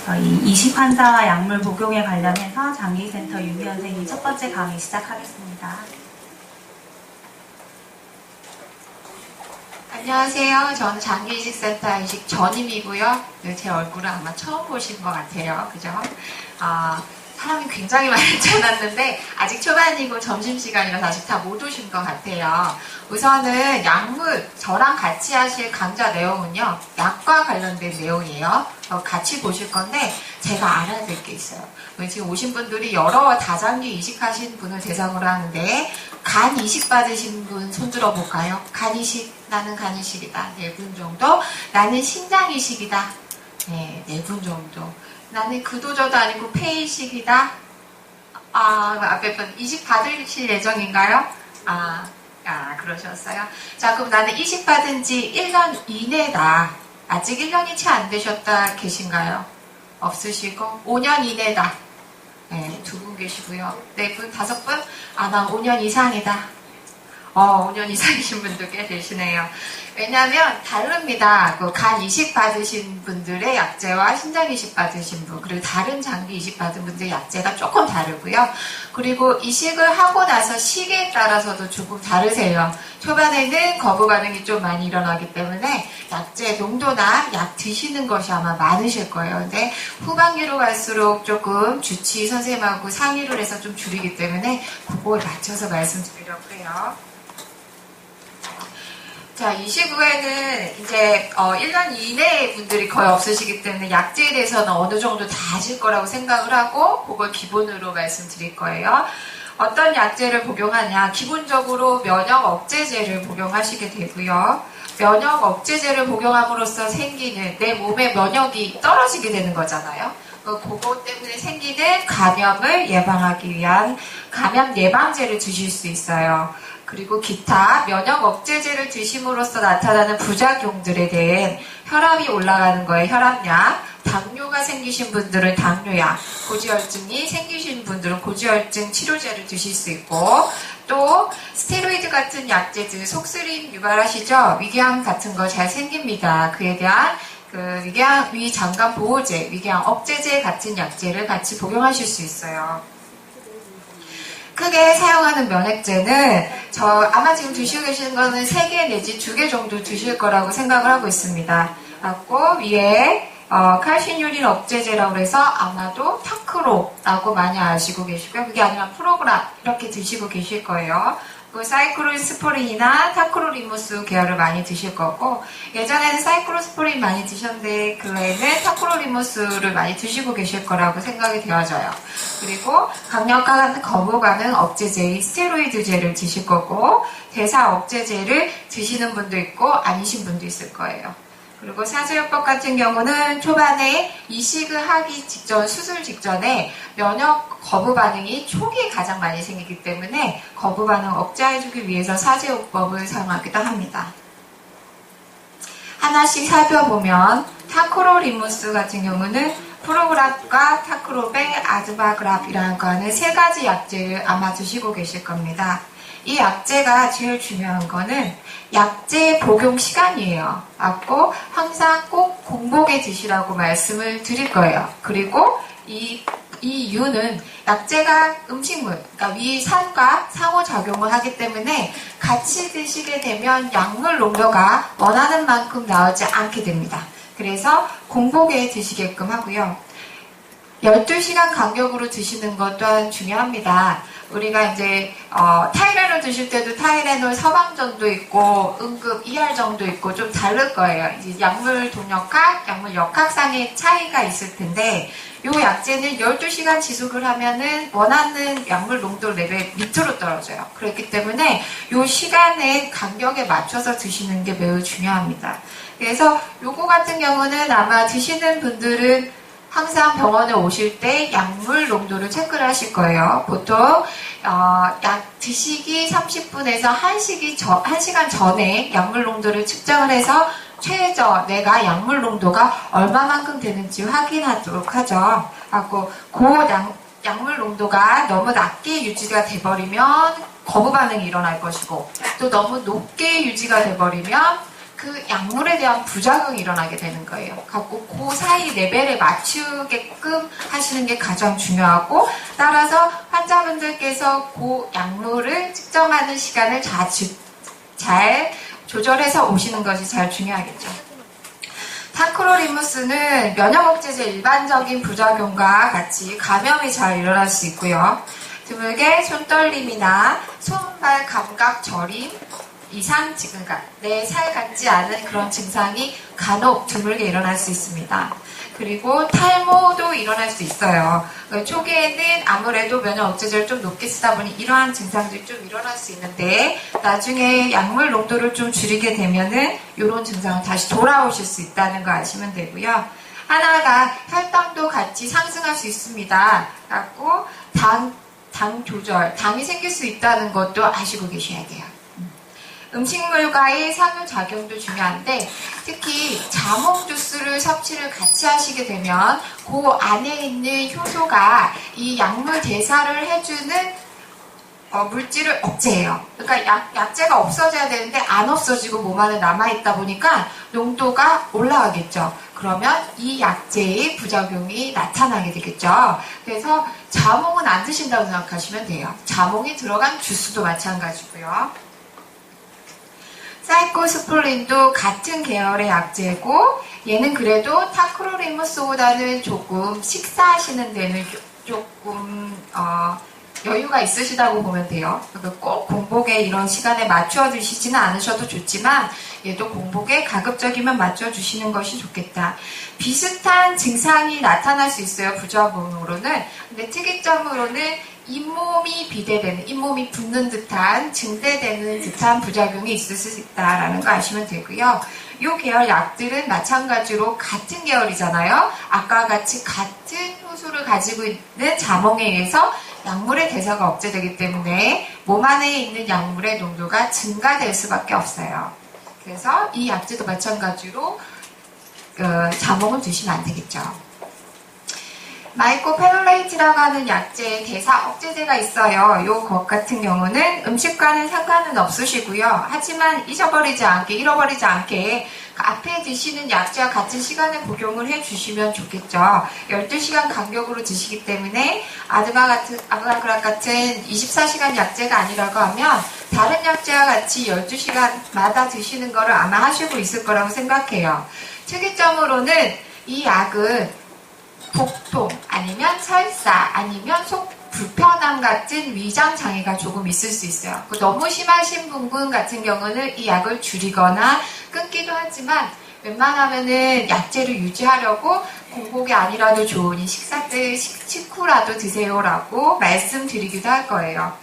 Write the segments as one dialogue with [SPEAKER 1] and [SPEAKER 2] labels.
[SPEAKER 1] 저희 이식 환자와 약물 복용에 관련해서 장기센터 유기현생이 첫 번째 강의 시작하겠습니다.
[SPEAKER 2] 안녕하세요. 저는 장기이식센터 이식 전임이고요. 제 얼굴은 아마 처음 보신 것 같아요. 그죠? 사람이 굉장히 많이 찾았는데 아직 초반이고 점심시간이라서 아직 다 못 오신 것 같아요. 우선은 약물, 저랑 같이 하실 강좌 내용은요. 약과 관련된 내용이에요. 같이 보실 건데 제가 알아야 될 게 있어요. 지금 오신 분들이 여러 다장기 이식하신 분을 대상으로 하는데 간 이식 받으신 분 손들어 볼까요? 간 이식, 나는 간 이식이다. 4분 정도. 나는 신장 이식이다. 네, 4분 정도. 나는 그도저도 아니고 폐이식이다. 앞에 분 이식 받으실 예정인가요? 그러셨어요. 자, 그럼 나는 이식 받은 지 1년 이내다. 아직 1년이 채 안 되셨다 계신가요? 없으시고 5년 이내다. 네, 2분 계시고요. 4분, 5분? 나 5년 이상이다. 5년 이상이신 분도 꽤 계시네요. 왜냐하면 다릅니다. 간 이식 받으신 분들의 약제와 신장 이식 받으신 분, 그리고 다른 장기 이식 받은 분들의 약제가 조금 다르고요. 그리고 이식을 하고 나서 시기에 따라서도 조금 다르세요. 초반에는 거부 반응이 좀 많이 일어나기 때문에 약제 농도나 약 드시는 것이 아마 많으실 거예요. 근데 후반기로 갈수록 조금 주치 선생님하고 상의를 해서 좀 줄이기 때문에 그거에 맞춰서 말씀드리려고 해요. 자, 이식 후에는 이제 1년 이내의 분들이 거의 없으시기 때문에 약제에 대해서는 어느 정도 다 아실 거라고 생각을 하고 그걸 기본으로 말씀드릴 거예요. 어떤 약제를 복용하냐? 기본적으로 면역 억제제를 복용하시게 되고요. 면역 억제제를 복용함으로써 생기는 내 몸의 면역이 떨어지게 되는 거잖아요. 그거 때문에 생기는 감염을 예방하기 위한 감염 예방제를 드실 수 있어요. 그리고 기타 면역 억제제를 드심으로써 나타나는 부작용들에 대한 혈압이 올라가는 거에 혈압약, 당뇨가 생기신 분들은 당뇨약, 고지혈증이 생기신 분들은 고지혈증 치료제를 드실 수 있고 또 스테로이드 같은 약제들 속쓰림 유발하시죠? 위궤양 같은 거 잘 생깁니다. 그에 대한 위궤양 위장관 보호제, 위궤양 억제제 같은 약제를 같이 복용하실 수 있어요. 크게 사용하는 면역제는 아마 지금 드시고 계시는 거는 3개 내지 2개 정도 드실 거라고 생각을 하고 있습니다. 그리고 위에 칼슘유린 억제제라고 해서 아마도 타크로라고 많이 아시고 계시고요. 그게 아니라 프로그람 이렇게 드시고 계실 거예요. 사이클로스포린이나 타크로리무스 계열을 많이 드실 거고 예전에는 사이클로스포린 많이 드셨는데 그 외에는 타크로리무스를 많이 드시고 계실 거라고 생각이 되어져요. 그리고 강력한 거부 반응 억제제인 스테로이드제를 드실 거고 대사 억제제를 드시는 분도 있고 아니신 분도 있을 거예요. 그리고 사제요법 같은 경우는 초반에 이식을 하기 직전, 수술 직전에 면역 거부 반응이 초기에 가장 많이 생기기 때문에 거부 반응 억제해주기 위해서 사제요법을 사용하기도 합니다. 하나씩 살펴보면 타크로리무스 같은 경우는 프로그랍과 타크로베, 아드바그랍이라는 거는 3가지 약제를 아마 드시고 계실 겁니다. 이 약제가 제일 중요한 거는 약제 복용 시간이에요. 맞고 항상 꼭 공복에 드시라고 말씀을 드릴 거예요. 그리고 이 이유는 약제가 음식물, 그러니까 위산과 상호작용을 하기 때문에 같이 드시게 되면 약물 농도가 원하는 만큼 나오지 않게 됩니다. 그래서 공복에 드시게끔 하고요. 12시간 간격으로 드시는 것 또한 중요합니다. 우리가 이제 타이레놀 드실 때도 타이레놀 서방전도 있고 응급 ER정도 있고 좀 다를 거예요. 이제 약물 동력학, 약물 역학상의 차이가 있을 텐데 이 약제는 12시간 지속을 하면은 원하는 약물 농도 레벨 밑으로 떨어져요. 그렇기 때문에 이 시간의 간격에 맞춰서 드시는 게 매우 중요합니다. 그래서 요거 같은 경우는 아마 드시는 분들은 항상 병원에 오실 때 약물 농도를 체크를 하실 거예요. 보통 약 드시기 30분에서 1시간 전에 약물 농도를 측정을 해서 최저 내가 약물 농도가 얼마만큼 되는지 확인하도록 하죠. 하고 약물 농도가 너무 낮게 유지가 돼버리면 거부 반응이 일어날 것이고 또 너무 높게 유지가 돼버리면 그 약물에 대한 부작용이 일어나게 되는 거예요. 갖고 그 사이 레벨에 맞추게끔 하시는 게 가장 중요하고, 따라서 환자분들께서 그 약물을 측정하는 시간을 잘 조절해서 오시는 것이 잘 중요하겠죠. 타크로리무스는 면역억제제 일반적인 부작용과 같이 감염이 잘 일어날 수 있고요. 드물게 손떨림이나 손발 감각 저림, 이상 증가, 내 살 같지 않은 그런 증상이 간혹 드물게 일어날 수 있습니다. 그리고 탈모도 일어날 수 있어요. 초기에는 아무래도 면역 억제제를 좀 높게 쓰다 보니 이러한 증상들이 좀 일어날 수 있는데, 나중에 약물 농도를 좀 줄이게 되면은 이런 증상은 다시 돌아오실 수 있다는 거 아시면 되고요. 하나가 혈당도 같이 상승할 수 있습니다. 그리고 당 조절, 당이 생길 수 있다는 것도 아시고 계셔야 돼요. 음식물과의 상호작용도 중요한데, 특히 자몽 주스를 섭취를 같이 하시게 되면 그 안에 있는 효소가 이 약물 대사를 해주는 물질을 억제해요. 그러니까 약재가 없어져야 되는데 안 없어지고 몸 안에 남아있다 보니까 농도가 올라가겠죠. 그러면 이 약재의 부작용이 나타나게 되겠죠. 그래서 자몽은 안 드신다고 생각하시면 돼요. 자몽이 들어간 주스도 마찬가지고요. 사이코스플린도 같은 계열의 약재고, 얘는 그래도 타크로리무스보다는 조금 식사하시는 데는 조금 여유가 있으시다고 보면 돼요. 꼭 공복에 이런 시간에 맞춰 드시지는 않으셔도 좋지만, 얘도 공복에 가급적이면 맞춰 주시는 것이 좋겠다. 비슷한 증상이 나타날 수 있어요, 부작용으로는. 근데 특이점으로는 잇몸이 비대되는, 잇몸이 붓는 듯한, 증대되는 듯한 부작용이 있을 수 있다라는 거 아시면 되고요. 이 계열 약들은 마찬가지로 같은 계열이잖아요. 아까 같이 같은 효소를 가지고 있는 자몽에 의해서 약물의 대사가 억제되기 때문에 몸 안에 있는 약물의 농도가 증가될 수밖에 없어요. 그래서 이 약제도 마찬가지로 자몽을 드시면 안 되겠죠. 마이코페놀레이트라고 하는 약제의 대사 억제제가 있어요. 요 것 같은 경우는 음식과는 상관은 없으시고요. 하지만 잃어버리지 않게 앞에 드시는 약제와 같은 시간에 복용을 해주시면 좋겠죠. 12시간 간격으로 드시기 때문에 아드바그랍 같은 24시간 약제가 아니라고 하면 다른 약제와 같이 12시간마다 드시는 거를 아마 하시고 있을 거라고 생각해요. 특이점으로는 이 약은 복통, 아니면 설사, 아니면 속 불편함 같은 위장 장애가 조금 있을 수 있어요. 너무 심하신 분군 같은 경우는 이 약을 줄이거나 끊기도 하지만, 웬만하면은 약제를 유지하려고 공복이 아니라도 좋으니 식사 때 식후라도 드세요라고 말씀드리기도 할 거예요.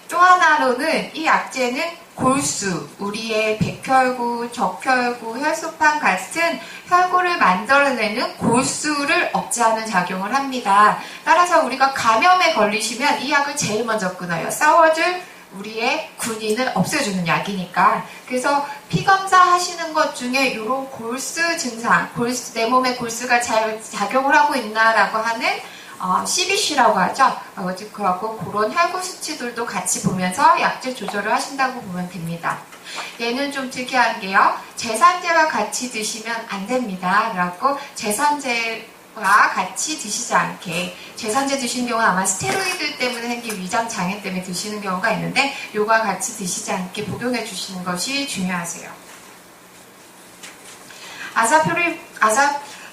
[SPEAKER 2] 또 하나로는 이 약제는 골수, 우리의 백혈구, 적혈구, 혈소판 같은 혈구를 만들어내는 골수를 억제하는 작용을 합니다. 따라서 우리가 감염에 걸리시면 이 약을 제일 먼저 끊어요. 싸워줄 우리의 군인을 없애주는 약이니까. 그래서 피검사 하시는 것 중에 이런 골수 증상, 내 몸에 골수가 잘 작용을 하고 있나라고 하는 CBC라고 하죠. 그하고 그런 혈구 수치들도 같이 보면서 약제 조절을 하신다고 보면 됩니다. 얘는 좀 특이한 게요. 제산제와 같이 드시면 안 됩니다. 그래갖고 제산제와 같이 드시지 않게, 제산제 드시는 경우는 아마 스테로이드 때문에 생긴 위장 장애 때문에 드시는 경우가 있는데, 요거와 같이 드시지 않게 복용해 주시는 것이 중요하세요.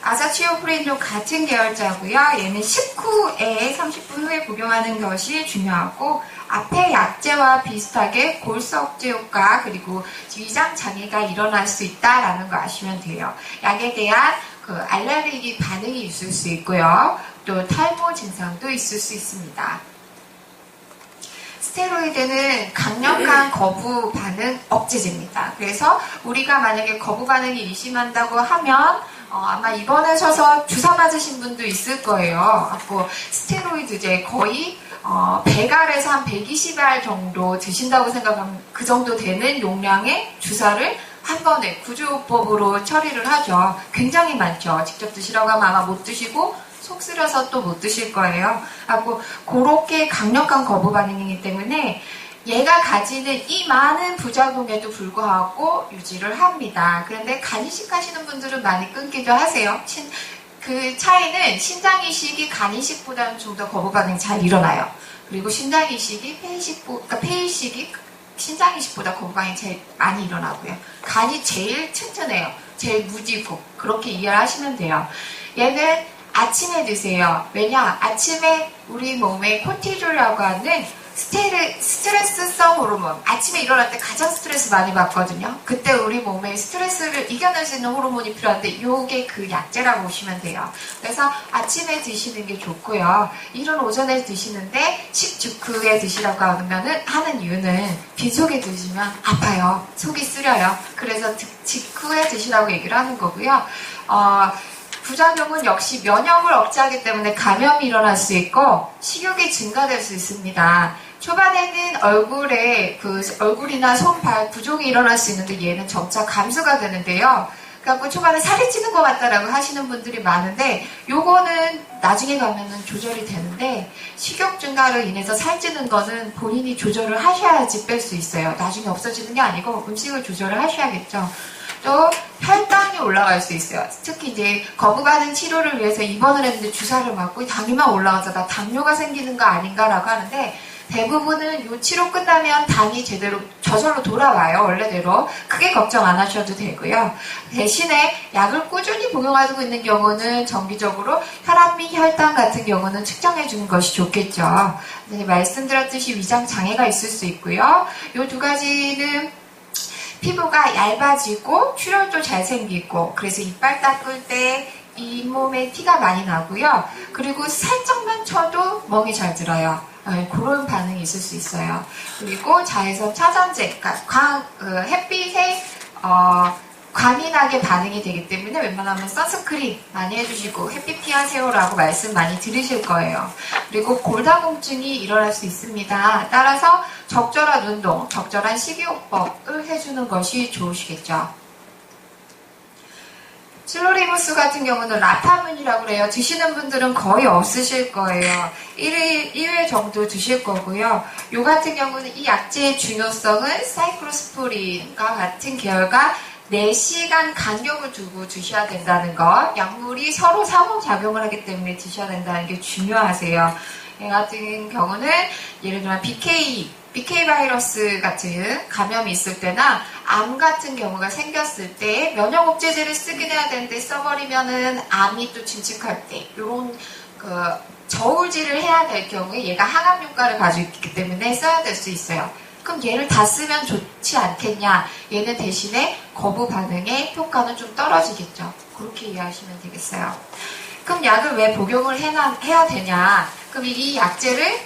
[SPEAKER 2] 아사티오프린도 같은 계열자고요. 얘는 식후에 30분 후에 복용하는 것이 중요하고, 앞에 약제와 비슷하게 골수 억제 효과 그리고 위장 장애가 일어날 수 있다라는 거 아시면 돼요. 약에 대한 알레르기 반응이 있을 수 있고요. 또 탈모 증상도 있을 수 있습니다. 스테로이드는 강력한 거부 반응 억제제입니다. 그래서 우리가 만약에 거부 반응이 의심한다고 하면 아마 입원하셔서 주사 맞으신 분도 있을 거예요. 스테로이드제 거의 100알에서 한 120알 정도 드신다고 생각하면 그 정도 되는 용량의 주사를 한 번에 구조요법으로 처리를 하죠. 굉장히 많죠. 직접 드시라고 하면 아마 못 드시고 속 쓰려서 또 못 드실 거예요. 그렇게 강력한 거부 반응이기 때문에 얘가 가지는 이 많은 부작용에도 불구하고 유지를 합니다. 그런데 간이식 하시는 분들은 많이 끊기도 하세요. 그 차이는 신장이식이 간이식보다는 좀 더 거부 반응이 잘 일어나요. 그리고 신장이식이 폐이식이 신장이식보다 거부 반응이 제일 많이 일어나고요. 간이 제일 튼튼해요. 제일 무디고 그렇게 이해를 하시면 돼요. 얘는 아침에 드세요. 왜냐? 아침에 우리 몸에 코티졸이라고 하는 스트레스성 호르몬. 아침에 일어날 때 가장 스트레스 많이 받거든요. 그때 우리 몸에 스트레스를 이겨낼 수 있는 호르몬이 필요한데 요게 그 약재라고 보시면 돼요. 그래서 아침에 드시는 게 좋고요. 이른 오전에 드시는데 식직후에 드시라고 하는 이유는 빈속에 드시면 아파요. 속이 쓰려요. 그래서 직후에 드시라고 얘기를 하는 거고요. 부작용은 역시 면역을 억제하기 때문에 감염이 일어날 수 있고 식욕이 증가될 수 있습니다. 초반에는 얼굴이나 손, 발 부종이 일어날 수 있는데 얘는 점차 감소가 되는데요. 그래갖고 초반에 살이 찌는 것 같다라고 하시는 분들이 많은데 요거는 나중에 가면은 조절이 되는데 식욕 증가로 인해서 살찌는 거는 본인이 조절을 하셔야지 뺄 수 있어요. 나중에 없어지는 게 아니고 음식을 조절을 하셔야겠죠. 또 혈당이 올라갈 수 있어요. 특히 이제 거부반응 치료를 위해서 입원을 했는데 주사를 맞고 당이만 올라가서 나 당뇨가 생기는 거 아닌가라고 하는데 대부분은 이 치료 끝나면 당이 제대로 저절로 돌아와요. 원래대로. 크게 걱정 안 하셔도 되고요. 대신에 약을 꾸준히 복용하고 있는 경우는 정기적으로 혈압 및 혈당 같은 경우는 측정해 주는 것이 좋겠죠. 말씀드렸듯이 위장 장애가 있을 수 있고요. 이 두 가지는 피부가 얇아지고 출혈도 잘 생기고 그래서 이빨 닦을 때 잇몸에 티가 많이 나고요. 그리고 살짝만 쳐도 멍이 잘 들어요. 그런 반응이 있을 수 있어요. 그리고 자외선 차단제, 그러니까 햇빛에 과민하게 반응이 되기 때문에 웬만하면 선스크린 많이 해주시고 햇빛 피하세요라고 말씀 많이 들으실 거예요. 그리고 골다공증이 일어날 수 있습니다. 따라서 적절한 운동, 적절한 식이요법을 해주는 것이 좋으시겠죠. 실로리무스 같은 경우는 라타문이라고 그래요. 드시는 분들은 거의 없으실 거예요. 1회 정도 드실 거고요. 요 같은 경우는 이 약재의 중요성은 사이클로스포린과 같은 계열과 4시간 간격을 두고 드셔야 된다는 거. 약물이 서로 상호작용을 하기 때문에 드셔야 된다는 게 중요하세요. 이 같은 경우는 예를 들면 BK 바이러스 같은 감염이 있을 때나 암 같은 경우가 생겼을 때 면역 억제제를 쓰긴 해야 되는데 써버리면은 암이 또 침식할 때 이런 저울질을 해야 될 경우에 얘가 항암 효과를 가지고 있기 때문에 써야 될 수 있어요. 그럼 얘를 다 쓰면 좋지 않겠냐? 얘는 대신에 거부 반응의 효과는 좀 떨어지겠죠. 그렇게 이해하시면 되겠어요. 그럼 약을 왜 복용을 해야 되냐? 그럼 이 약재를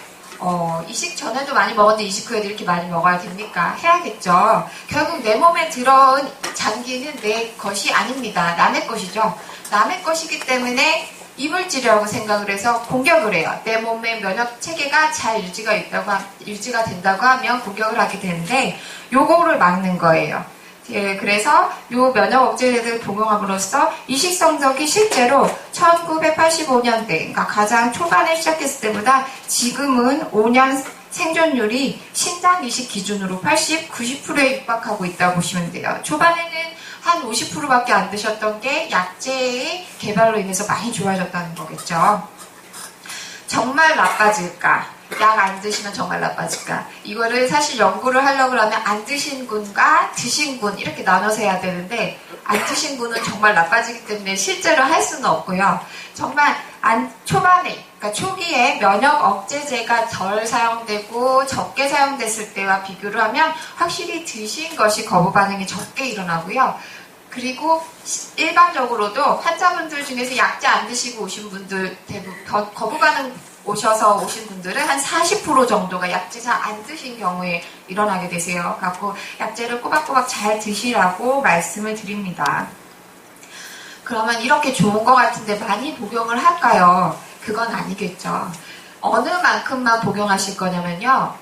[SPEAKER 2] 이식 전에도 많이 먹었는데 이식 후에도 이렇게 많이 먹어야 됩니까? 해야겠죠. 결국 내 몸에 들어온 장기는 내 것이 아닙니다. 남의 것이죠. 남의 것이기 때문에 이물질이라고 생각을 해서 공격을 해요. 내 몸의 면역 체계가 잘 유지가 된다고 하면 공격을 하게 되는데 요거를 막는 거예요. 예, 그래서 요 면역 억제제를 복용함으로써 이식 성적이 실제로 1985년대, 그러니까 가장 초반에 시작했을 때보다 지금은 5년 생존율이 신장 이식 기준으로 80, 90%에 육박하고 있다고 보시면 돼요. 초반에는 한 50%밖에 안 드셨던 게 약제의 개발로 인해서 많이 좋아졌다는 거겠죠. 정말 나빠질까? 약 안 드시면 정말 나빠질까? 이거를 사실 연구를 하려고 하면 안 드신 군과 드신 군 이렇게 나눠서 해야 되는데 안 드신 군은 정말 나빠지기 때문에 실제로 할 수는 없고요. 정말 초반에, 그러니까 초기에 면역 억제제가 덜 사용되고 적게 사용됐을 때와 비교를 하면 확실히 드신 것이 거부 반응이 적게 일어나고요. 그리고 일반적으로도 환자분들 중에서 약제 안 드시고 오신 분들 대부분 거부 반응 오신 분들은 한 40% 정도가 약제 잘 안 드신 경우에 일어나게 되세요. 갖고 약제를 꼬박꼬박 잘 드시라고 말씀을 드립니다. 그러면 이렇게 좋은 것 같은데 많이 복용을 할까요? 그건 아니겠죠. 어느 만큼만 복용하실 거냐면요.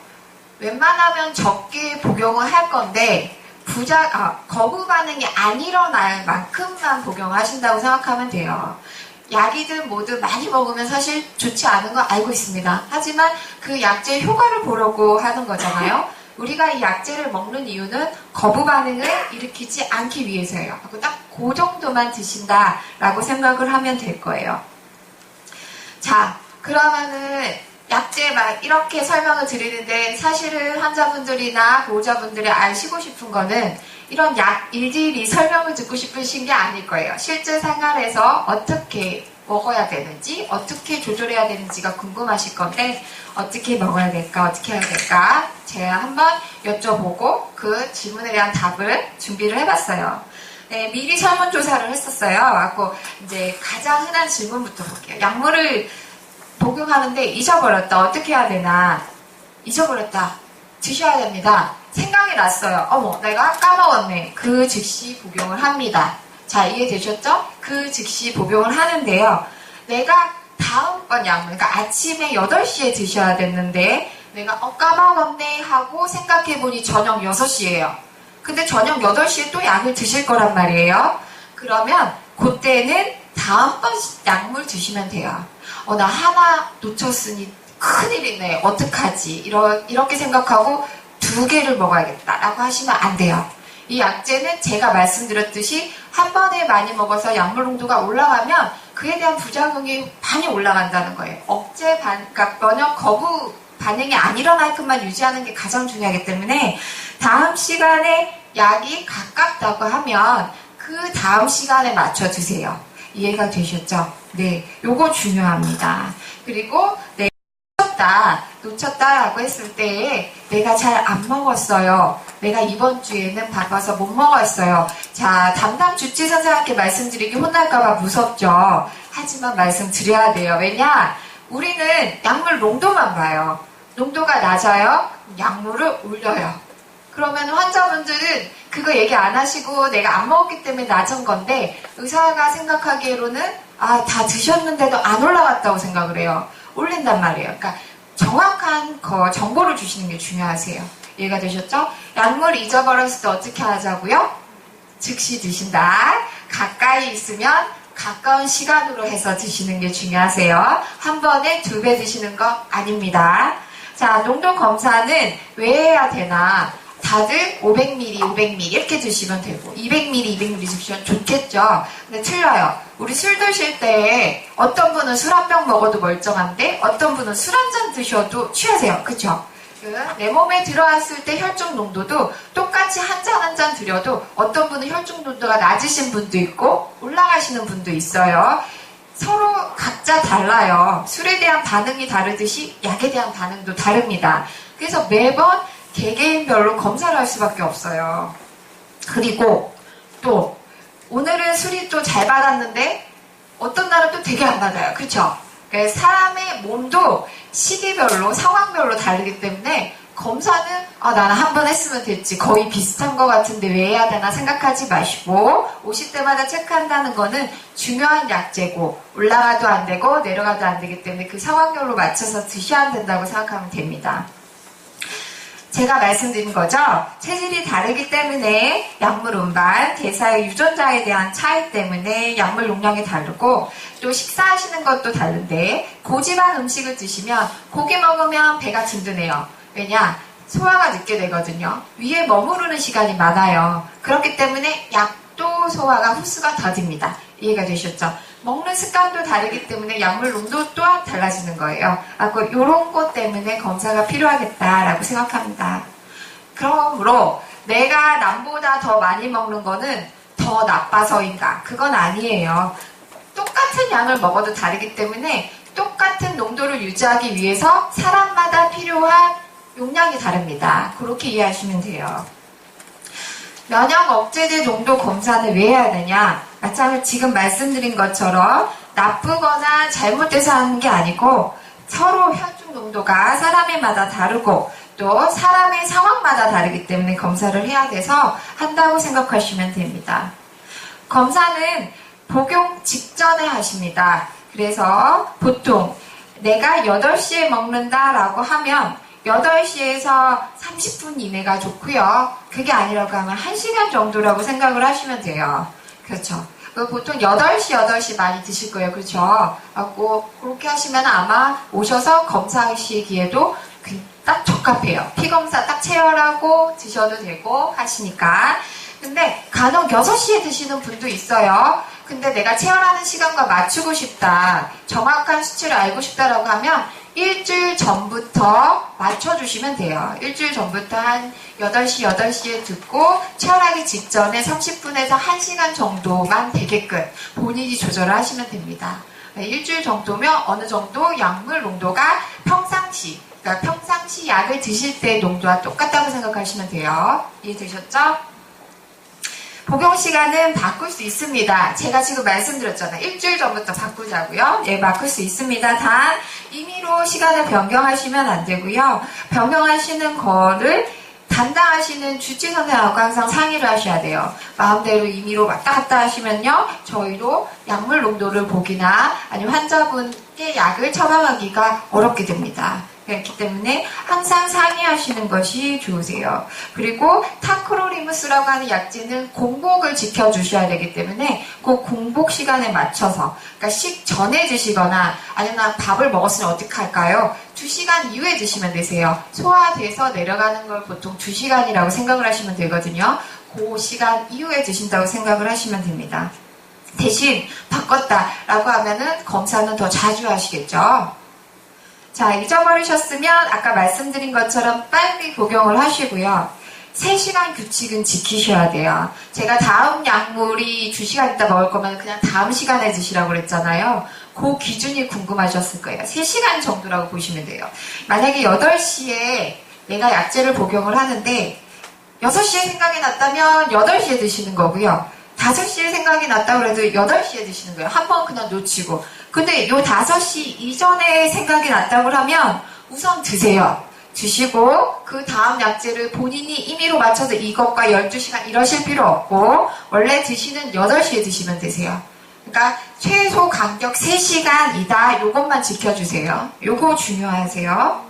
[SPEAKER 2] 웬만하면 적게 복용을 할 건데 거부 반응이 안 일어날 만큼만 복용하신다고 생각하면 돼요. 약이든 뭐든 많이 먹으면 사실 좋지 않은 거 알고 있습니다. 하지만 그 약제의 효과를 보려고 하는 거잖아요. 우리가 이 약재를 먹는 이유는 거부 반응을 일으키지 않기 위해서예요. 딱 그 정도만 드신다라고 생각을 하면 될 거예요. 자, 그러면은 약재 막 이렇게 설명을 드리는데 사실은 환자분들이나 보호자분들이 아시고 싶은 거는 이런 약 일일이 설명을 듣고 싶으신 게 아닐 거예요. 실제 생활에서 어떻게 먹어야 되는지, 어떻게 조절해야 되는지가 궁금하실 건데 어떻게 먹어야 될까, 어떻게 해야 될까 제가 한번 여쭤보고 그 질문에 대한 답을 준비를 해봤어요. 네, 미리 설문조사를 했었어요. 그래서 이제 가장 흔한 질문부터 볼게요. 약물을 복용하는데 잊어버렸다. 어떻게 해야 되나? 잊어버렸다. 드셔야 됩니다. 생각이 났어요. 어머, 내가 까먹었네. 그 즉시 복용을 합니다. 자, 이해되셨죠? 그 즉시 복용을 하는데요. 내가 다음번 약물, 그러니까 아침에 8시에 드셔야 됐는데 내가 까먹었네 하고 생각해보니 저녁 6시예요. 근데 저녁 8시에 또 약을 드실 거란 말이에요. 그러면 그때는 다음번 약물 드시면 돼요. 나 하나 놓쳤으니 큰일이네. 어떡하지? 이렇게 생각하고 2개를 먹어야겠다라고 하시면 안 돼요. 이 약재는 제가 말씀드렸듯이 한 번에 많이 먹어서 약물 농도가 올라가면 그에 대한 부작용이 많이 올라간다는 거예요. 그러니까 면역 거부 반응이 안 일어나게끔만 유지하는 게 가장 중요하기 때문에 다음 시간에 약이 가깝다고 하면 그 다음 시간에 맞춰 드세요. 이해가 되셨죠? 네, 요거 중요합니다. 그리고 놓쳤다라고 했을 때 내가 잘 안 먹었어요. 내가 이번 주에는 바빠서 못 먹었어요. 자, 담당 주치 선생님께 말씀드리기 혼날까봐 무섭죠. 하지만 말씀드려야 돼요. 왜냐? 우리는 약물 농도만 봐요. 농도가 낮아요. 약물을 올려요. 그러면 환자분들은 그거 얘기 안 하시고 내가 안 먹었기 때문에 낮은 건데 의사가 생각하기로는 다 드셨는데도 안 올라갔다고 생각을 해요. 올린단 말이에요. 그러니까 정확한 정보를 주시는 게 중요하세요. 이해가 되셨죠? 약물 잊어버렸을 때 어떻게 하자고요? 즉시 드신다. 가까이 있으면 가까운 시간으로 해서 드시는 게 중요하세요. 한 번에 2배 드시는 거 아닙니다. 자, 농도 검사는 왜 해야 되나? 다들 500ml, 500ml 이렇게 드시면 되고 200ml, 200ml 드시면 좋겠죠. 근데 틀려요. 우리 술 드실 때 어떤 분은 술 한 병 먹어도 멀쩡한데 어떤 분은 술 한 잔 드셔도 취하세요. 그쵸? 내 몸에 들어왔을 때 혈중 농도도 똑같이 한 잔 한 잔 드려도 어떤 분은 혈중 농도가 낮으신 분도 있고 올라가시는 분도 있어요. 서로 각자 달라요. 술에 대한 반응이 다르듯이 약에 대한 반응도 다릅니다. 그래서 매번 개개인별로 검사를 할 수밖에 없어요. 그리고 또 오늘은 술이 또 잘 받았는데 어떤 날은 또 되게 안 받아요. 그렇죠? 그러니까 사람의 몸도 시기별로 상황별로 다르기 때문에 검사는 나는 한 번 했으면 됐지 거의 비슷한 것 같은데 왜 해야 되나 생각하지 마시고 오실 때마다 체크한다는 거는 중요한 약재고 올라가도 안 되고 내려가도 안 되기 때문에 그 상황별로 맞춰서 드셔야 된다고 생각하면 됩니다. 제가 말씀드린 거죠. 체질이 다르기 때문에 약물 운반, 대사의 유전자에 대한 차이 때문에 약물 용량이 다르고 또 식사하시는 것도 다른데 고지방 음식을 드시면 고기 먹으면 배가 든든해요. 왜냐? 소화가 늦게 되거든요. 위에 머무르는 시간이 많아요. 그렇기 때문에 약도 소화가 흡수가 더딥니다. 이해가 되셨죠? 먹는 습관도 다르기 때문에 약물 농도 또한 달라지는 거예요. 이런 것 때문에 검사가 필요하겠다라고 생각합니다. 그러므로 내가 남보다 더 많이 먹는 거는 더 나빠서인가? 그건 아니에요. 똑같은 양을 먹어도 다르기 때문에 똑같은 농도를 유지하기 위해서 사람마다 필요한 용량이 다릅니다. 그렇게 이해하시면 돼요. 면역 억제제 농도 검사는 왜 해야 되냐? 마찬가지로 지금 말씀드린 것처럼 나쁘거나 잘못돼서 하는 게 아니고 서로 혈중 농도가 사람마다 다르고 또 사람의 상황마다 다르기 때문에 검사를 해야 돼서 한다고 생각하시면 됩니다. 검사는 복용 직전에 하십니다. 그래서 보통 내가 8시에 먹는다라고 하면 8시에서 30분 이내가 좋고요. 그게 아니라고 하면 1시간 정도라고 생각을 하시면 돼요. 그렇죠. 보통 8시 많이 드실 거예요. 그렇죠. 그렇게 하시면 아마 오셔서 검사하시기에도 딱 적합해요. 피검사 딱 체열하고 드셔도 되고 하시니까. 근데 간혹 6시에 드시는 분도 있어요. 근데 내가 체열하는 시간과 맞추고 싶다, 정확한 수치를 알고 싶다라고 하면 일주일 전부터 맞춰주시면 돼요. 일주일 전부터 한 8시에 듣고 체열하기 직전에 30분에서 1시간 정도만 되게끔 본인이 조절을 하시면 됩니다. 일주일 정도면 어느 정도 약물 농도가 평상시, 그러니까 평상시 약을 드실 때 농도와 똑같다고 생각하시면 돼요. 이해되셨죠? 복용 시간은 바꿀 수 있습니다. 제가 지금 말씀드렸잖아요. 일주일 전부터 바꾸자고요. 예, 바꿀 수 있습니다. 단 임의로 시간을 변경하시면 안 되고요. 변경하시는 거를 담당하시는 주치 선생님하고 항상 상의를 하셔야 돼요. 마음대로 임의로 왔다 갔다 하시면요, 저희도 약물 농도를 보기나 아니면 환자분께 약을 처방하기가 어렵게 됩니다. 그렇기 때문에 항상 상의하시는 것이 좋으세요. 그리고 타크로리무스라고 하는 약제는 공복을 지켜주셔야 되기 때문에 그 공복 시간에 맞춰서, 그러니까 식전에 드시거나 아니면 밥을 먹었으면 어떻게 할까요? 2시간 이후에 드시면 되세요. 소화돼서 내려가는 걸 보통 2시간이라고 생각을 하시면 되거든요. 그 시간 이후에 드신다고 생각을 하시면 됩니다. 대신 바꿨다라고 하면은 검사는 더 자주 하시겠죠. 자, 잊어버리셨으면 아까 말씀드린 것처럼 빨리 복용을 하시고요. 3시간 규칙은 지키셔야 돼요. 제가 다음 약물이 2시간 있다 먹을 거면 그냥 다음 시간에 드시라고 그랬잖아요. 그 기준이 궁금하셨을 거예요. 3시간 정도라고 보시면 돼요. 만약에 8시에 내가 약제를 복용을 하는데 6시에 생각이 났다면 8시에 드시는 거고요. 5시에 생각이 났다고 해도 8시에 드시는 거예요. 한 번 그냥 놓치고. 근데 요 5시 이전에 생각이 났다고 하면 우선 드세요. 드시고 그 다음 약제를 본인이 임의로 맞춰서 이것과 12시간 이러실 필요 없고 원래 드시는 8시에 드시면 되세요. 그러니까 최소 간격 3시간이다. 요것만 지켜주세요. 요거 중요하세요.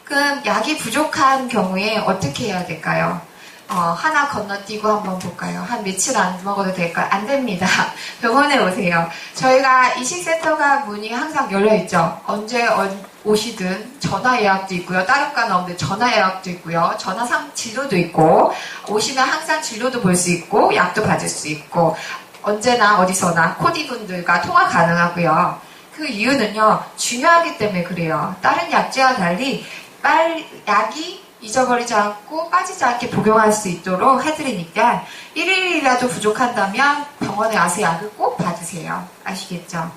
[SPEAKER 2] 그럼 약이 부족한 경우에 어떻게 해야 될까요? 하나 건너뛰고 한번 볼까요? 한 며칠 안 먹어도 될까요? 안 됩니다. 병원에 오세요. 저희가 이식센터가 문이 항상 열려있죠. 언제 오시든 전화 예약도 있고요. 따로가 나오는데 전화 예약도 있고요. 전화상 진료도 있고 오시면 항상 진료도 볼 수 있고 약도 받을 수 있고 언제나 어디서나 코디분들과 통화 가능하고요. 그 이유는요. 중요하기 때문에 그래요. 다른 약제와 달리 약이 잊어버리지 않고 빠지지 않게 복용할 수 있도록 해드리니까 1일이라도 부족한다면 병원에 와서 약을 꼭 받으세요. 아시겠죠?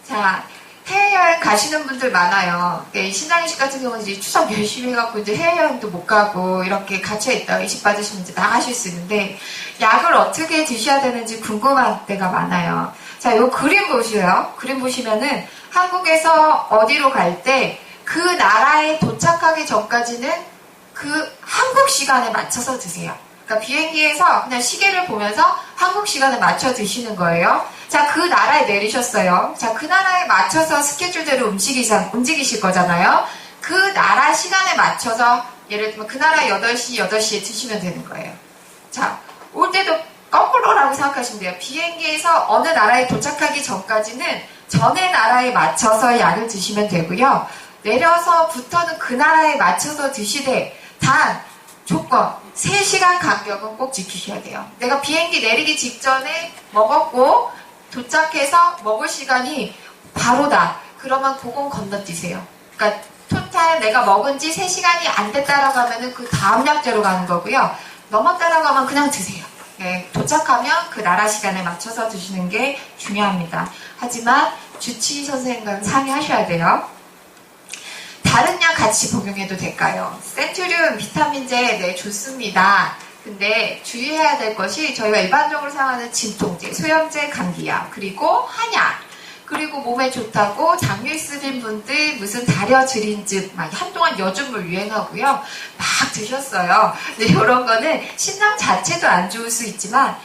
[SPEAKER 2] 자, 해외여행 가시는 분들 많아요. 신앙이식 같은 경우는 이제 추석 열심히 해갖고 이제 해외여행도 못 가고 이렇게 갇혀있다가 이식 받으시면 이제 나가실 수 있는데 약을 어떻게 드셔야 되는지 궁금한 때가 많아요. 자, 요 그림 보세요. 그림 보시면은 한국에서 어디로 갈 때 그 나라에 도착하기 전까지는 그 한국 시간에 맞춰서 드세요. 그러니까 비행기에서 그냥 시계를 보면서 한국 시간에 맞춰 드시는 거예요. 자, 그 나라에 내리셨어요. 자, 그 나라에 맞춰서 스케줄대로 움직이실 거잖아요. 그 나라 시간에 맞춰서 예를 들면 그 나라 8시에 드시면 되는 거예요. 자, 올 때도 거꾸로라고 생각하시면 돼요. 비행기에서 어느 나라에 도착하기 전까지는 전의 나라에 맞춰서 약을 드시면 되고요. 내려서부터는 그 나라에 맞춰서 드시되 단 조건 3시간 간격은 꼭 지키셔야 돼요. 내가 비행기 내리기 직전에 먹었고 도착해서 먹을 시간이 바로다. 그러면 그건 건너뛰세요. 그러니까 토탈 내가 먹은 지 3시간이 안 됐다라고 하면은 그 다음 약제로 가는 거고요. 넘었다라고 하면 그냥 드세요. 네, 도착하면 그 나라 시간에 맞춰서 드시는 게 중요합니다. 하지만 주치 선생님과 상의하셔야 돼요. 다른 약 같이 복용해도 될까요? 센츄리움 비타민제 네 좋습니다. 근데 주의해야 될 것이 저희가 일반적으로 사용하는 진통제, 소염제, 감기약, 그리고 한약, 그리고 몸에 좋다고 장유 있으신 분들 무슨 다려지린즙 막 한동안 여준물 유행하고요. 막 드셨어요. 근데 이런 거는 신장 자체도 안 좋을 수 있지만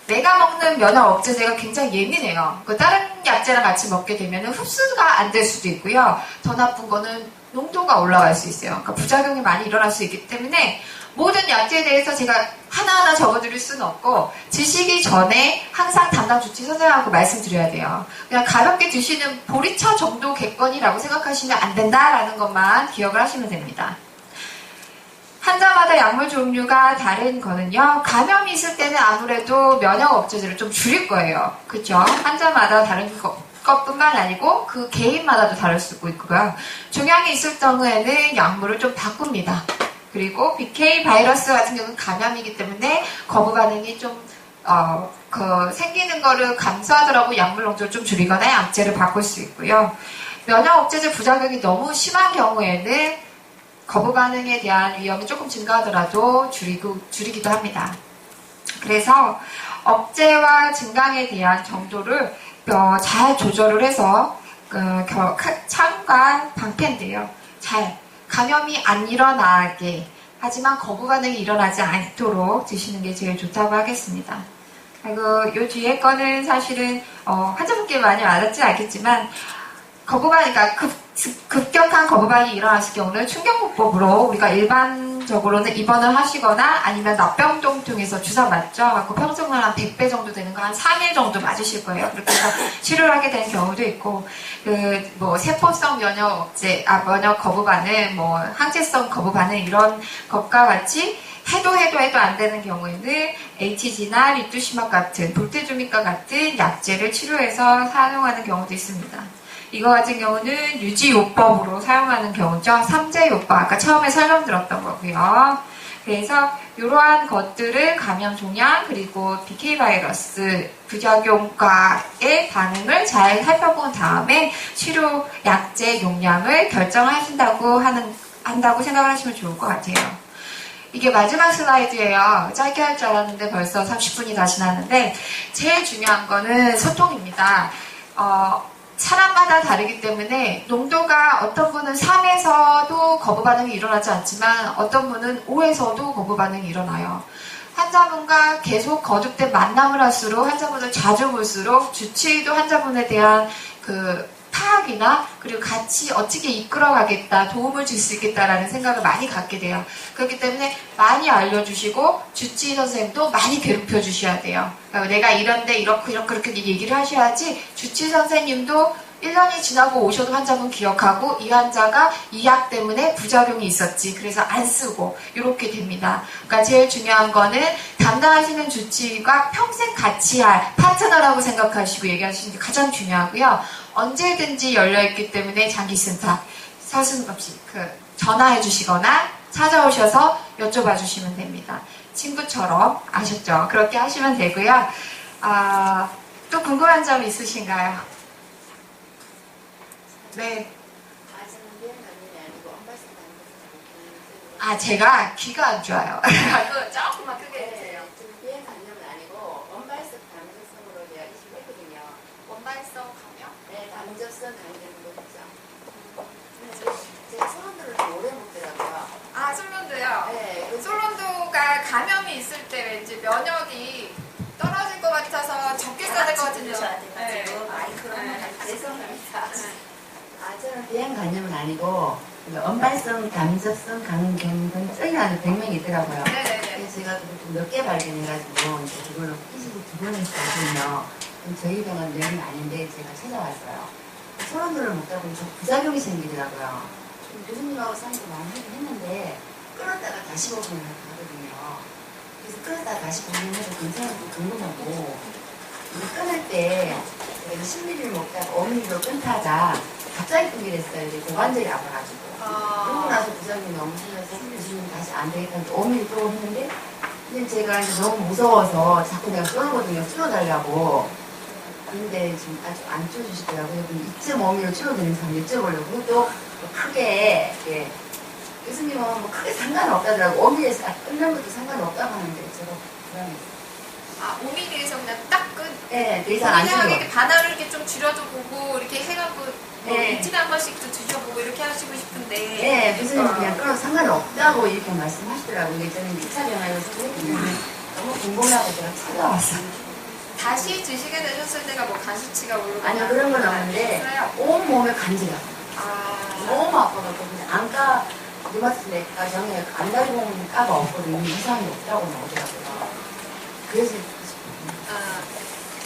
[SPEAKER 2] 내가 먹는 면역 억제제가 굉장히 예민해요. 다른 약제랑 같이 먹게 되면 흡수가 안 될 수도 있고요. 더 나쁜 거는 농도가 올라갈 수 있어요. 그러니까 부작용이 많이 일어날 수 있기 때문에 모든 약제에 대해서 제가 하나하나 적어드릴 수는 없고 드시기 전에 항상 담당 주치 선생님하고 말씀드려야 돼요. 그냥 가볍게 드시는 보리차 정도 객관이라고 생각하시면 안 된다라는 것만 기억을 하시면 됩니다. 환자마다 약물 종류가 다른 거는요. 감염이 있을 때는 아무래도 면역 억제제를 좀 줄일 거예요. 그렇죠? 환자마다 다른 것뿐만 아니고 그 개인마다도 다를 수도 있고요. 종양이 있을 경우에는 약물을 좀 바꿉니다. 그리고 BK 바이러스 같은 경우는 감염이기 때문에 거부 반응이 좀 생기는 거를 감소하더라도 약물 농도를 좀 줄이거나 약제를 바꿀 수 있고요. 면역 억제제 부작용이 너무 심한 경우에는 거부 반응에 대한 위험이 조금 증가하더라도 줄이기도 합니다. 그래서 억제와 증강에 대한 정도를 잘 조절을 해서 창과 방패인데요. 잘 감염이 안 일어나게 하지만 거부 반응이 일어나지 않도록 드시는 게 제일 좋다고 하겠습니다. 그리고 요 뒤에 거는 사실은 환자분께 많이 와닿지 않겠지만 그러니까 급격한 거부 반응이 일어났을 경우는 충격요법으로 우리가 일반적으로는 입원을 하시거나 아니면 납병동 통해서 주사 맞죠? 갖고 평균은 한 100배 정도 되는 거 한 3일 정도 맞으실 거예요. 그렇게 해서 치료를 하게 되는 경우도 있고, 세포성 면역 거부 반응, 항체성 거부 반응 이런 것과 같이 해도 안 되는 경우에는 HG나 리투시막 같은 볼테조믹과 같은 약제를 치료해서 사용하는 경우도 있습니다. 이거 같은 경우는 유지요법으로 사용하는 경우죠. 3제요법, 아까 처음에 설명드렸던 거고요. 그래서 이러한 것들을 감염 종양 그리고 BK 바이러스 부작용과의 반응을 잘 살펴본 다음에 치료 약제 용량을 결정하신다고 생각을 하시면 좋을 것 같아요. 이게 마지막 슬라이드예요. 짧게 할 줄 알았는데 벌써 30분이 다 지났는데 제일 중요한 거는 소통입니다. 사람마다 다르기 때문에 농도가 어떤 분은 3에서도 거부 반응이 일어나지 않지만 어떤 분은 5에서도 거부 반응이 일어나요. 환자분과 계속 거듭된 만남을 할수록 환자분을 자주 볼수록 주치의도 환자분에 대한 파악이나 그리고 같이 어떻게 이끌어가겠다, 도움을 줄 수 있겠다라는 생각을 많이 갖게 돼요. 그렇기 때문에 많이 알려주시고 주치의 선생님도 많이 괴롭혀 주셔야 돼요. 그러니까 내가 이런데 이렇게 얘기를 하셔야지 주치의 선생님도 1년이 지나고 오셔도 환자분 기억하고 이 환자가 이 약 때문에 부작용이 있었지 그래서 안 쓰고 이렇게 됩니다. 그러니까 제일 중요한 거는 담당하시는 주치의가 평생 같이 할 파트너라고 생각하시고 얘기하시는 게 가장 중요하고요. 언제든지 열려있기 때문에 장기센터 서슴없이 전화해 주시거나 찾아오셔서 여쭤봐 주시면 됩니다. 친구처럼 아셨죠? 그렇게 하시면 되고요. 또 궁금한 점 있으신가요? 네. 제가 귀가 안 좋아요. 조금만 크게 해주세요.
[SPEAKER 3] 비행 감염은 아니고 원발성 감염성으로 되어 있긴 했거든요.
[SPEAKER 2] 원발성 감염?
[SPEAKER 3] 네, 감염성 감염도 있죠. 제가 솔론도를 좀 오래 먹더라고요.
[SPEAKER 2] 솔론도요?
[SPEAKER 3] 네.
[SPEAKER 2] 솔론도가 감염이 있을 때 왠지 면역이 떨어질 것 같아서 적게 써야 될 것 같은데요.
[SPEAKER 3] 네. 죄송합니다. 저는 비행 감염은 아니고 원발성 감염성 감염증이라는 병명이 있더라고요.
[SPEAKER 2] 네네네.
[SPEAKER 3] 그래서 제가 몇 개 발견해가지고 이제 그걸로 22번을 했거든요. 저희 병원 명이 아닌데 제가 찾아왔어요. 소란물을 먹다 보니 부작용이 생기더라고요. 교수님하고 상의도 많이 하긴 했는데 끊었다가 다시 먹으면 가거든요. 그래서 끊었다가 다시 먹으면 해도 괜찮은지 궁금하고 끊을 때 제가 10ml 먹다가 5ml로 끊다가 갑자기 끊게 됐어요. 이제 고관절이 아파가지고. 그러고 나서 부작용이 너무 심해서 교수님 다시 안 되겠다 5ml 또 했는데 근데 제가 이제 너무 무서워서 자꾸 내가 쏘거든요. 줄여달라고. 근데 지금 아주 안 줄여주시더라고요. 2.5ml 줄여드리면서 한번 여쭤보려고. 그것도 크게, 교수님은 뭐 크게 상관없다더라고. 5mm에서 끝난 것도 상관없다고 하는데 제가 불안했어요.
[SPEAKER 2] 5mm에서 그냥 딱 끝?
[SPEAKER 3] 네, 더 이상 안 줄여.
[SPEAKER 2] 이렇게 바닥을 이렇게 좀 줄여도 보고, 이렇게 해갖고, 일주일에 한 번씩도 드셔보고 이렇게 하시고 싶은데.
[SPEAKER 3] 네, 교수님은 그냥 끊어도 상관없다고 이렇게 말씀하시더라고요. 저는 2차 병원에서 했거든요. 너무 궁금하고 제가 찾아왔어요.
[SPEAKER 2] 다시 드시게 되셨을 때가 뭐 간 수치가 오르거나
[SPEAKER 3] 아니요, 그런 건 없는데,
[SPEAKER 2] 있어요?
[SPEAKER 3] 온몸에 간지가.
[SPEAKER 2] 아,
[SPEAKER 3] 너무 아파갖고, 그냥 안과, 이마트내과 정에 안다리봉 까가 없거든요. 이상이 없다고 나오더라고요. 그래서,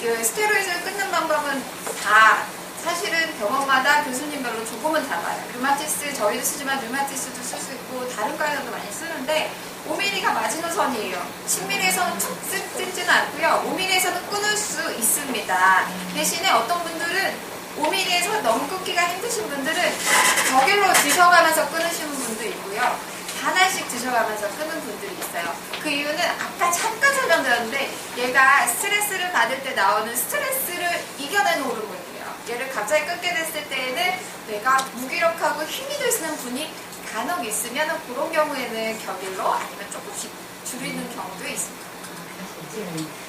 [SPEAKER 2] 그 스테로이드를 끊는 방법은 다 사실은 병원마다 교수님별로 조금은 달라요. 류마티스 저희도 쓰지만 류마티스도 쓸 수 있고 다른 과에서도 많이 쓰는데 5mm가 마지노선이에요. 10mm에서는 툭 끊지는 않고요. 5mm에서는 끊을 수 있습니다. 대신에 어떤 분들은 5mm에서 너무 끊기가 힘드신 분들은 저길로 드셔가면서 끊으시는 분도 있고요. 하나씩 드셔가면서 끊는 분들이 있어요. 그 이유는 아까 잠깐 설명드렸는데 얘가 스트레스를 받을 때 나오는 스트레스를 이겨내는 호르몬이에요. 얘를 갑자기 끊게 됐을 때에는 내가 무기력하고 힘이 드시는 분이 간혹 있으면 그런 경우에는 격일로 아니면 조금씩 줄이는 경우도 있습니다.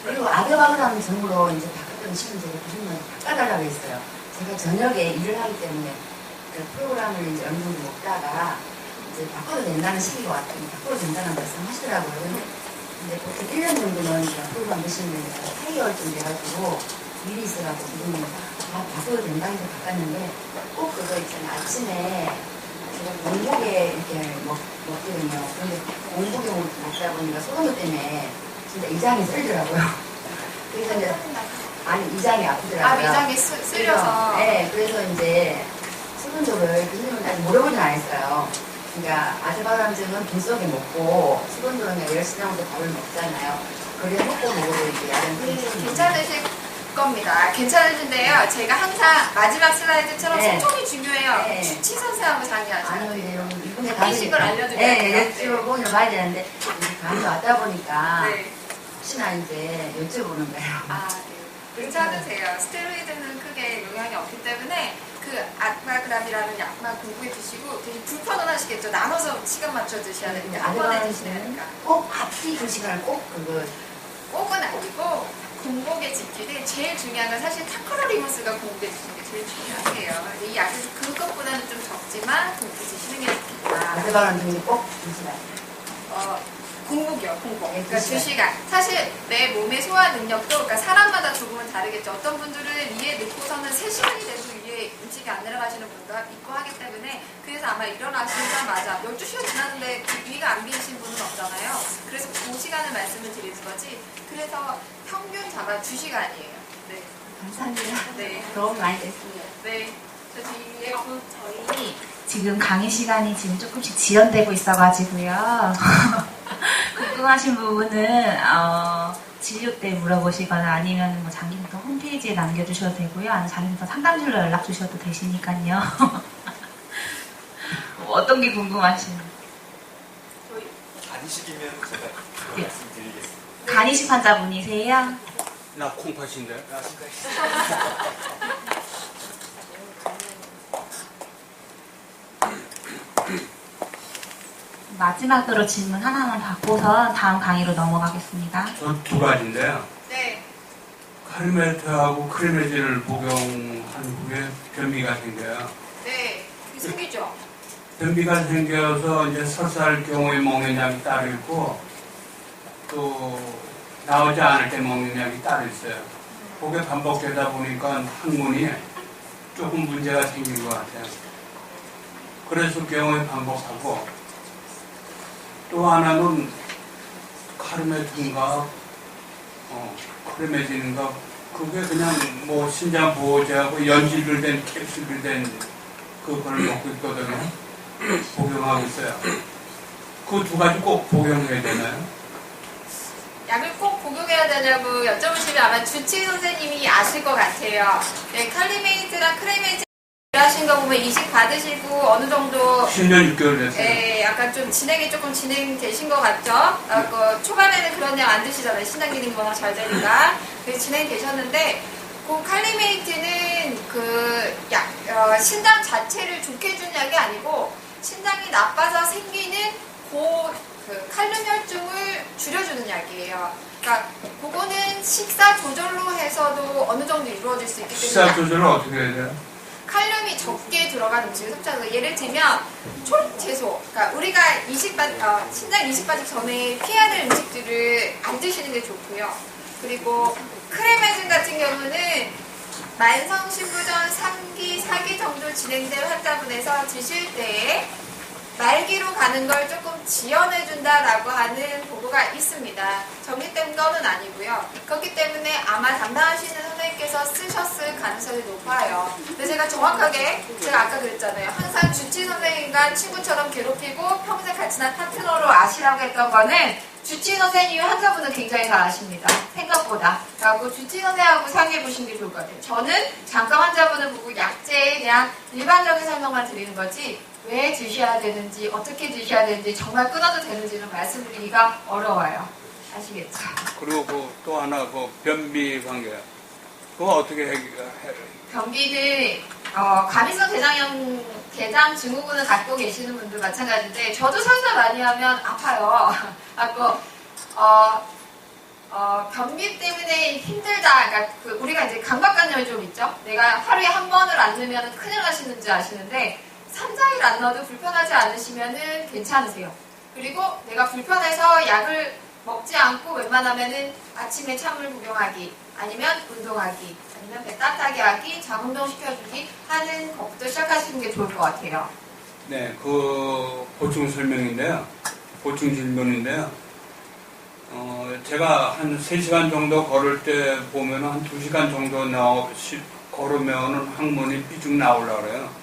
[SPEAKER 3] 그리고 아드바그라는 정으로 이제 바꿨던 시간 제가 교수님한테 바꿔달라고 했어요. 제가 저녁에 일을 하기 때문에 그 프로그램을 이제 어느 정도 먹다가 이제 바꿔도 된다는 시기가 왔더니 바꿔도 된다는 말씀 하시더라고요. 근데 이제 보통 1년 정도는 프로그램 드시는데 8개월쯤 돼가지고 일이 있어가지고 지금 다 바꿔도 된다고 해서 바꿨는데 꼭 그거 있잖아요. 아침에 제가 공복에 이렇게 먹거든요. 근데 공복에 먹다 보니까 소금도 때문에 진짜 이장이 쓸더라고요. 그래서 이제 아니 이장이 아프더라고요.
[SPEAKER 2] 아, 위장이 쓸려서.
[SPEAKER 3] 네, 그래서 이제 수분도를 교수님은 아직 물어보진 않았어요. 그러니까 아드바람증은 빈 속에 먹고 수분도는 열시장으로 밥을 먹잖아요. 그래 먹고 먹어도 이제 약간
[SPEAKER 2] 괜찮으실 겁니다. 괜찮으신데요. 제가 항상 마지막 슬라이드처럼
[SPEAKER 3] 네.
[SPEAKER 2] 소통이 중요해요.
[SPEAKER 3] 네.
[SPEAKER 2] 주치 선생하고 상의하세요.
[SPEAKER 3] 아니요, 이분에
[SPEAKER 2] 이식을 알려드려야 돼요.
[SPEAKER 3] 네, 여쭤보긴 봐야 되는데 이제 감이 왔다 보니까
[SPEAKER 2] 네.
[SPEAKER 3] 혹시나 이제 여쭤보는 거예요.
[SPEAKER 2] 아, 네. 괜찮으세요. 스테로이드는 크게 영향이 없기 때문에 그 아크바그람이라는 약만 공부해 주시고 되게 불편은 하시겠죠. 나눠서 시간 맞춰 드셔야 되는데 한 번에 드시야 되니까.
[SPEAKER 3] 꼭 앞뒤 그 시간을 꼭 그거
[SPEAKER 2] 꼭은 아니고 공복에 지키되 제일 중요한 건 사실 타크로리무스가 공복에 드시는 게 제일 중요하세요. 이 약에서 그것보다는 좀 적지만 공복에 드시는 게 좋겠다.
[SPEAKER 3] 아드바람증이 꼭 드시나요?
[SPEAKER 2] 공복이요, 공복.
[SPEAKER 3] 네,
[SPEAKER 2] 그러니까
[SPEAKER 3] 두 시간.
[SPEAKER 2] 2시간. 사실 내 몸의 소화 능력도, 그러니까 사람마다 조금은 다르겠죠. 어떤 분들은 이에 넣고서는 3시간이 돼도 이에 음식이 안 내려가시는 분도 있고 하기 때문에, 그래서 아마 일어나시자마자 12시간 지났는데 위가 안 비우신 분은 없잖아요. 그래서 그 시간을 말씀을 드리는 거지. 그래서 평균 잡아 2시간이에요. 네.
[SPEAKER 3] 감사합니다.
[SPEAKER 2] 네.
[SPEAKER 3] 도움 많이 됐습니다.
[SPEAKER 2] 네. 저 뒤에
[SPEAKER 1] 저희 지금 강의 시간이 지금 조금씩 지연되고 있어가지고요. 궁금하신 부분은 진료 때 물어보시거나 아니면 뭐 장기부터 홈페이지에 남겨주셔도 되고요. 아니면 장기부터 상담실로 연락 주셔도 되시니까요. 어떤 게 궁금하신가요?
[SPEAKER 4] 간이식이면 제가
[SPEAKER 1] 예.
[SPEAKER 4] 말씀드리겠습니다.
[SPEAKER 1] 간이식 환자분이세요?
[SPEAKER 4] 나 콩팥인데.
[SPEAKER 1] 마지막으로 질문 하나만 받고서 다음 강의로 넘어가겠습니다.
[SPEAKER 5] 저 두 가지인데요.
[SPEAKER 2] 네.
[SPEAKER 5] 카르멜트하고 크레메진을 복용한 후에 변비가 생겨요.
[SPEAKER 2] 네. 생기죠?
[SPEAKER 5] 변비가 생겨서 이제 설사할 경우에 먹는 약이 따로 있고 또 나오지 않을 때 먹는 약이 따로 있어요. 그게 반복되다 보니까 항문이 조금 문제가 생긴 것 같아요. 그래서 경우에 반복하고 또 하나는 카르메틴인가 크레메진인가 그게 그냥 뭐 신장 보호제하고 연질을 된 캡슐을 된 그걸 먹고 있거든요. 복용하고 있어요. 그 두 가지 꼭 복용해야 되나요?
[SPEAKER 2] 약을 꼭 복용해야 되냐고 여쭤보시면 아마 주치 선생님이 아실 것 같아요. 네, 칼리메이트랑 크레메이트 하신 거 보면 이식 받으시고 어느 정도
[SPEAKER 5] 10년 6개월 됐어요.
[SPEAKER 2] 네, 약간 좀 진행이 조금 진행되신 것 같죠? 그 초반에는 그런 약 안 드시잖아요. 신장 기능이 워낙 잘 되니까. 그래서 진행되셨는데 그 칼리메이트는 신장 자체를 좋게 해주는 약이 아니고 신장이 나빠서 생기는 그 칼륨 혈중을 줄여주는 약이에요. 그러니까 그거는 식사 조절로 해서도 어느 정도 이루어질 수 있기 때문에
[SPEAKER 5] 식사 조절을 어떻게 해야 돼요?
[SPEAKER 2] 칼륨이 적게 들어간 음식을 섭취하는 예를 들면 채소, 그러니까 우리가 신장 이식 받기 전에 피해야 될 음식들을 안 드시는 게 좋고요. 그리고 크레메진 같은 경우는 만성신부전 3기, 4기 정도 진행된 환자분에서 드실 때에 말기로 가는 걸 조금 지연해준다라고 하는 보고가 있습니다. 정립된 거는 아니고요. 그렇기 때문에 아마 담당하시는 선생님께서 쓰셨을 가능성이 높아요. 근데 제가 정확하게, 제가 아까 그랬잖아요. 항상 주치 선생님과 친구처럼 괴롭히고 평생 같이 난 파트너로 아시라고 했던 거는 주치 선생님이 환자분은 굉장히 잘 아십니다. 생각보다. 그리고 주치 선생님하고 상의해 보시는 게 좋을 것 같아요. 저는 잠깐 환자분을 보고 약제에 그냥 일반적인 설명만 드리는 거지 왜 드셔야 되는지, 어떻게 드셔야 되는지, 정말 끊어도 되는지는 말씀드리기가 어려워요. 아시겠죠?
[SPEAKER 5] 그리고 또 하나 변비 관계. 그거 어떻게 해?
[SPEAKER 2] 변비는 가미성 대장 증후군을 갖고 계시는 분들 마찬가지인데 저도 설사 많이 하면 아파요. 변비 때문에 힘들다. 그러니까 우리가 이제 강박관념이 좀 있죠. 내가 하루에 한 번을 안 넣으면 큰일 나시는지 아시는데 3, 4일 안 넣어도 불편하지 않으시면은 괜찮으세요. 그리고 내가 불편해서 약을 먹지 않고 웬만하면은 아침에 찬물 복용하기, 아니면 운동하기, 아니면 배 따뜻하게 하기, 장운동 시켜주기 하는 것부터 시작하시는 게 좋을 것 같아요.
[SPEAKER 5] 네, 그 보충 설명인데요. 보충 질문인데요. 제가 한 3시간 정도 걸을 때 보면 한 2시간 정도 걸으면은 항문이 삐죽 나오려고 그래요.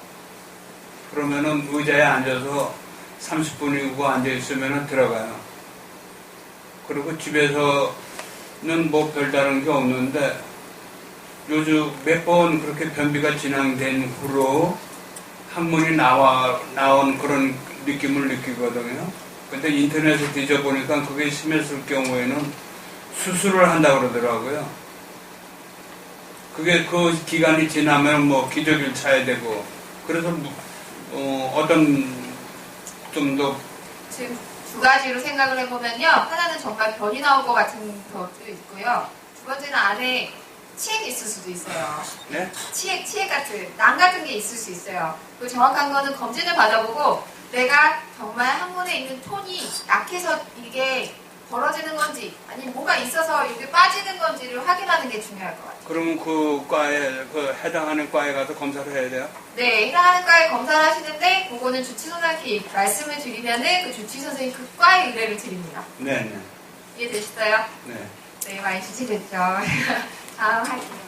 [SPEAKER 5] 그러면은 의자에 앉아서 30분이고 앉아있으면 들어가요. 그리고 집에서는 뭐 별다른 게 없는데 요즘 몇 번 그렇게 변비가 진행된 후로 항문이 나온 그런 느낌을 느끼거든요. 근데 인터넷에 뒤져보니까 그게 심했을 경우에는 수술을 한다고 그러더라고요. 그게 그 기간이 지나면 뭐 기저귀를 차야 되고 그래서 어떤 좀 더
[SPEAKER 2] 지금 두 가지로 생각을 해보면요. 하나는 정말 변이 나올 것 같은 것도 있고요. 두 번째는 안에 치액이 있을 수도 있어요.
[SPEAKER 5] 네?
[SPEAKER 2] 치액 같은, 낭 같은 게 있을 수 있어요. 그 정확한 거는 검진을 받아보고 내가 정말 항문에 있는 톤이 약해서 이게 벌어지는 건지 아니면 뭐가 있어서 이게 빠지는 건지를 확인하는 게 중요할 것 같아요.
[SPEAKER 5] 그러면 그 과에 해당하는 과에 가서 검사를 해야 돼요?
[SPEAKER 2] 네, 해당하는 과에 검사를 하시는데 그거는 주치 선생님께 말씀을 드리면은 그 주치 선생님 그 과에 의뢰를 드립니다.
[SPEAKER 5] 네.
[SPEAKER 2] 이해되셨어요?
[SPEAKER 5] 네.
[SPEAKER 2] 네, 많이 지치겠죠. 다음 할게요.